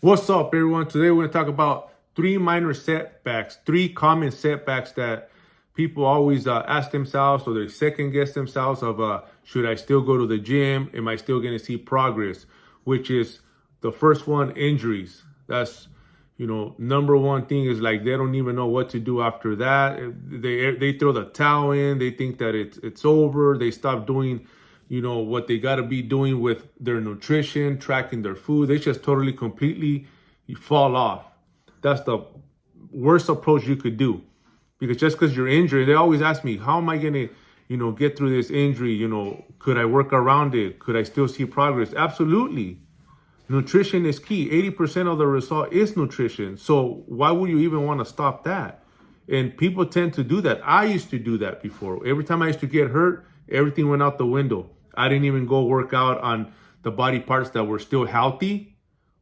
What's up, everyone? Today we're going to talk about three common setbacks that people always ask themselves, or they second guess themselves of should I still go to the gym? Am I still going to see progress? Which is the first one, injuries. That's number one thing is like they don't even know what to do after that. They throw the towel in. They think that it's over. They stop doing what they got to be doing with their nutrition, tracking their food. They just totally completely fall off. That's the worst approach you could do, because just because you're injured, they always ask me, how am I going to get through this injury? Could I work around it? Could I still see progress? Absolutely. Nutrition is key. 80% of the result is nutrition. So why would you even want to stop that? And people tend to do that. I used to do that before. Every time I used to get hurt, everything went out the window. I didn't even go work out on the body parts that were still healthy,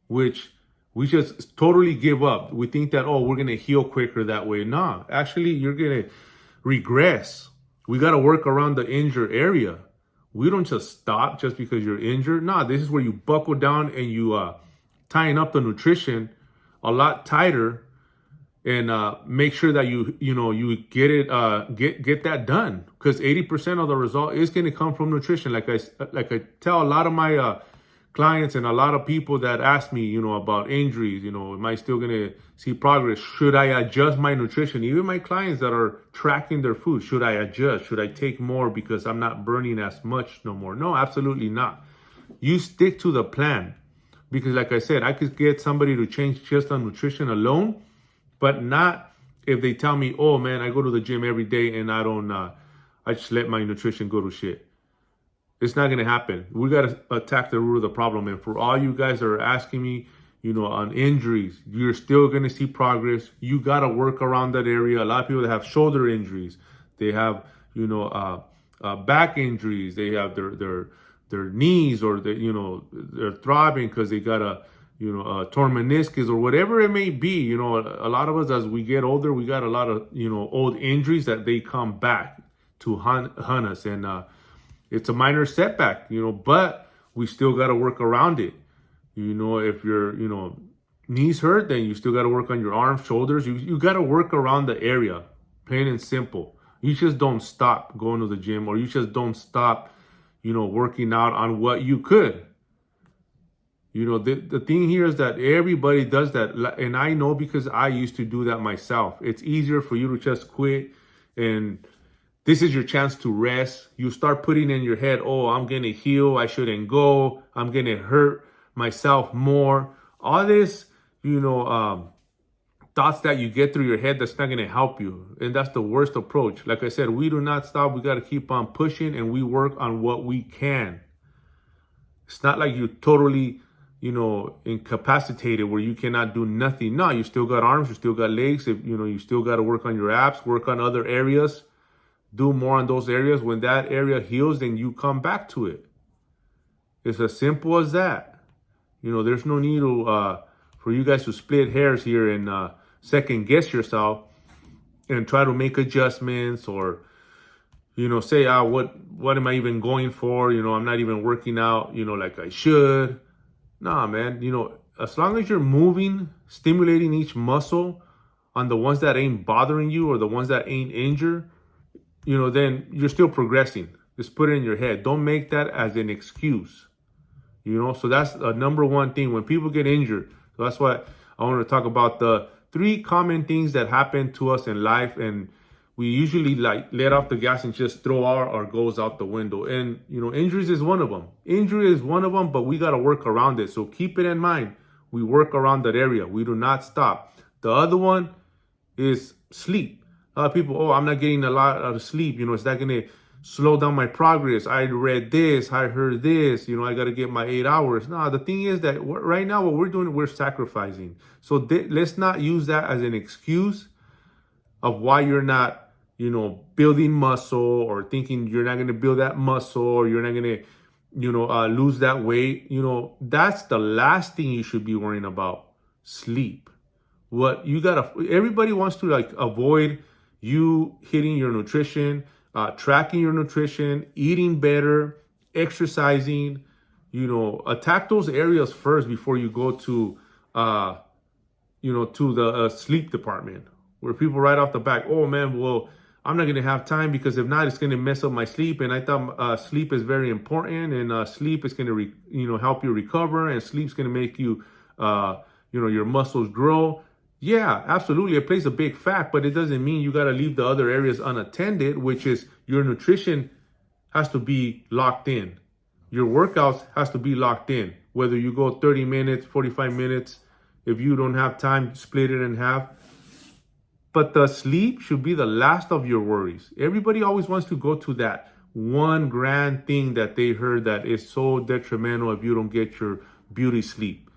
which we just totally give up. We think that, oh, we're going to heal quicker that way. Nah, actually, you're going to regress. We got to work around the injured area. We don't just stop just because you're injured. Nah, this is where you buckle down and you tighten up the nutrition a lot tighter, and make sure that you get it get that done, because 80% of the result is going to come from nutrition. Like I tell a lot of my clients and a lot of people that ask me about injuries, am I still going to see progress? Should I adjust my nutrition? Even my clients that are tracking their food, should I adjust? Should I take more because I'm not burning as much no more? No, absolutely not. You stick to the plan, because like I said, I could get somebody to change just on nutrition alone, but not if they tell me, oh man, I go to the gym every day and I don't, I just let my nutrition go to shit. It's not going to happen. We got to attack the root of the problem. And for all you guys that are asking me, on injuries, you're still going to see progress. You got to work around that area. A lot of people that have shoulder injuries, they have, back injuries, they have their knees, or they're throbbing because they got a torn meniscus or whatever it may be. A lot of us, as we get older, we got a lot of, old injuries that they come back to hunt us. And it's a minor setback, but we still got to work around it. If your, knees hurt, then you still got to work on your arms, shoulders. You got to work around the area, plain and simple. You just don't stop going to the gym, or you just don't stop, working out on what you could. The thing here is that everybody does that. And I know, because I used to do that myself. It's easier for you to just quit, and this is your chance to rest. You start putting in your head, oh, I'm going to heal. I shouldn't go. I'm going to hurt myself more. All this, thoughts that you get through your head, that's not going to help you. And that's the worst approach. Like I said, we do not stop. We got to keep on pushing, and we work on what we can. It's not like you're totally, incapacitated where you cannot do nothing. No, you still got arms, you still got legs. If, you still got to work on your abs, work on other areas. Do more on those areas. When that area heals, then you come back to it. It's as simple as that. There's no need to for you guys to split hairs here and second guess yourself and try to make adjustments, or say, what am I even going for? I'm not even working out like I should. Nah, man. As long as you're moving, stimulating each muscle on the ones that ain't bothering you, or the ones that ain't injured, then you're still progressing. Just put it in your head. Don't make that as an excuse. So that's a number one thing when people get injured. So that's why I want to talk about the 3 common things that happen to us in life. And we usually let off the gas and just throw our goals out the window. And, injuries is one of them. Injury is one of them, but we got to work around it. So keep it in mind. We work around that area. We do not stop. The other one is sleep. A lot of people, oh, I'm not getting a lot of sleep. It's not going to slow down my progress. I read this, I heard this, I got to get my 8 hours. No, the thing is that right now what we're doing, we're sacrificing. So let's not use that as an excuse of why you're not, building muscle, or thinking you're not going to build that muscle, or you're not going to, lose that weight. That's the last thing you should be worrying about, sleep. Everybody wants to avoid you hitting your nutrition, tracking your nutrition, eating better, exercising. Attack those areas first before you go to to the sleep department, where people right off the back, oh man, well, I'm not gonna have time because if not, it's gonna mess up my sleep. And I thought sleep is very important, and sleep is gonna help you recover, and sleep's gonna make you your muscles grow. Yeah, absolutely, it plays a big fact, but it doesn't mean you gotta leave the other areas unattended, which is your nutrition has to be locked in. Your workouts has to be locked in. Whether you go 30 minutes, 45 minutes, if you don't have time, split it in half. But the sleep should be the last of your worries. Everybody always wants to go to that one grand thing that they heard that is so detrimental if you don't get your beauty sleep.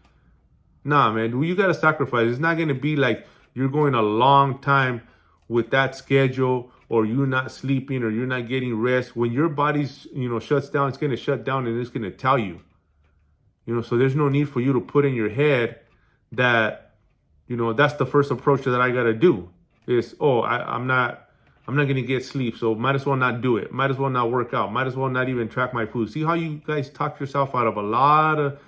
Nah, man, you got to sacrifice. It's not going to be like you're going a long time with that schedule, or you're not sleeping, or you're not getting rest. When your body's, shuts down, it's going to shut down, and it's going to tell you. So there's no need for you to put in your head that, that's the first approach that I got to do is, I'm not going to get sleep. So might as well not do it. Might as well not work out. Might as well not even track my food. See how you guys talk yourself out of a lot of,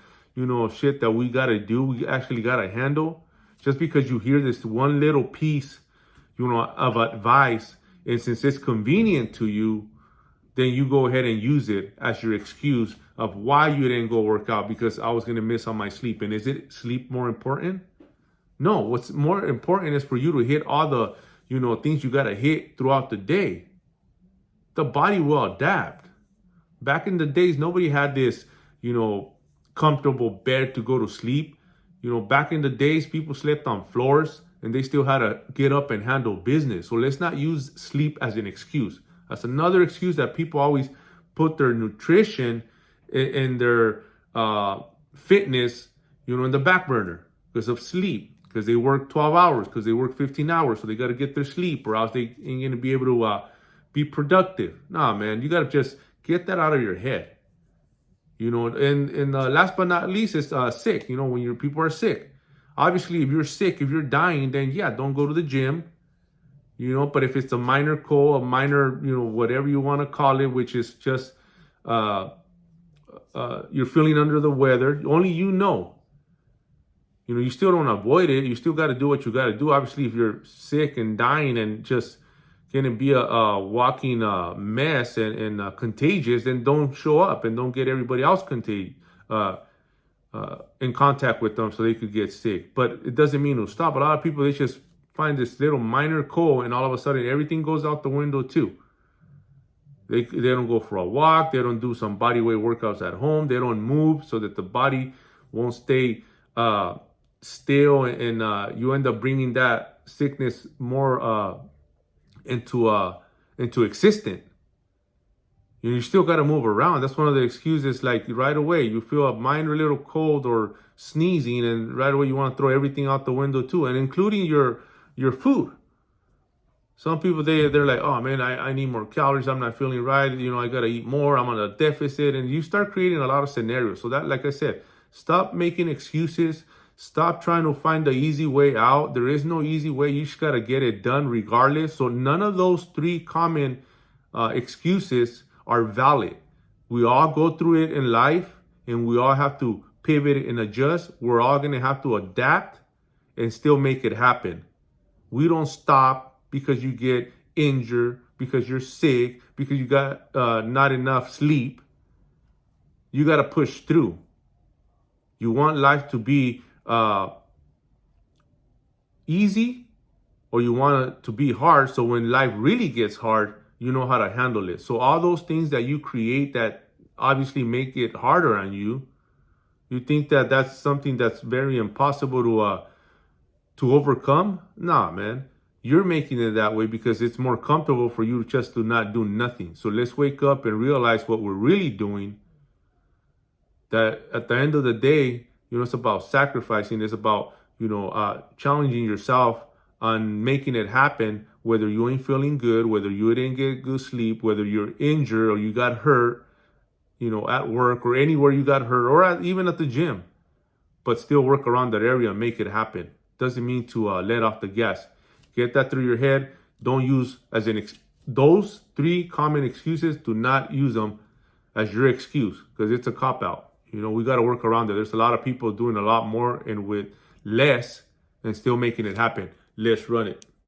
shit that we got to do. We actually got to handle just because you hear this one little piece, of advice. And since it's convenient to you, then you go ahead and use it as your excuse of why you didn't go work out, because I was going to miss on my sleep. And is it sleep more important? No, what's more important is for you to hit all the, things you got to hit throughout the day. The body will adapt. Back in the days, nobody had this, comfortable bed to go to sleep. Back in the days, people slept on floors and they still had to get up and handle business. So let's not use sleep as an excuse. That's another excuse that people always put their nutrition and their fitness, in the back burner because of sleep, because they work 12 hours, because they work 15 hours. So they got to get their sleep or else they ain't going to be able to be productive. Nah, man, you got to just get that out of your head. And last but not least is sick. When your people are sick. Obviously, if you're sick, if you're dying, then yeah, don't go to the gym. But if it's a minor cold, a minor, whatever you want to call it, which is just you're feeling under the weather, only you still don't avoid it. You still got to do what you got to do. Obviously, if you're sick and dying and just going to be a walking mess and contagious, then don't show up and don't get everybody else in contact with them so they could get sick. But it doesn't mean to stop. A lot of people, they just find this little minor cold and all of a sudden everything goes out the window too. They don't go for a walk. They don't do some body weight workouts at home. They don't move so that the body won't stay still, and you end up bringing that sickness more into existence. You still got to move around. That's one of the excuses. Like right away, you feel a minor little cold or sneezing, and right away you want to throw everything out the window too, and including your food. Some people they're like, oh man, I need more calories. I'm not feeling right. I got to eat more. I'm on a deficit, and you start creating a lot of scenarios. So that, like I said, stop making excuses. Stop trying to find the easy way out. There is no easy way. You just got to get it done regardless. So none of those three common excuses are valid. We all go through it in life, and we all have to pivot and adjust. We're all going to have to adapt and still make it happen. We don't stop because you get injured, because you're sick, because you got not enough sleep. You got to push through. You want life to be easy, or you want it to be hard, so when life really gets hard, you know how to handle it. So all those things that you create that obviously make it harder on you, you think that that's something that's very impossible to overcome? Nah, man. You're making it that way because it's more comfortable for you just to not do nothing. So let's wake up and realize what we're really doing. That at the end of the day, it's about sacrificing. It's about, challenging yourself on making it happen, whether you ain't feeling good, whether you didn't get good sleep, whether you're injured or you got hurt, at work or anywhere you got hurt, or even at the gym, but still work around that area and make it happen. Doesn't mean to let off the gas. Get that through your head. Don't use those three common excuses. Do not use them as your excuse, because it's a cop out. We got to work around it. There's a lot of people doing a lot more and with less and still making it happen. Let's run it.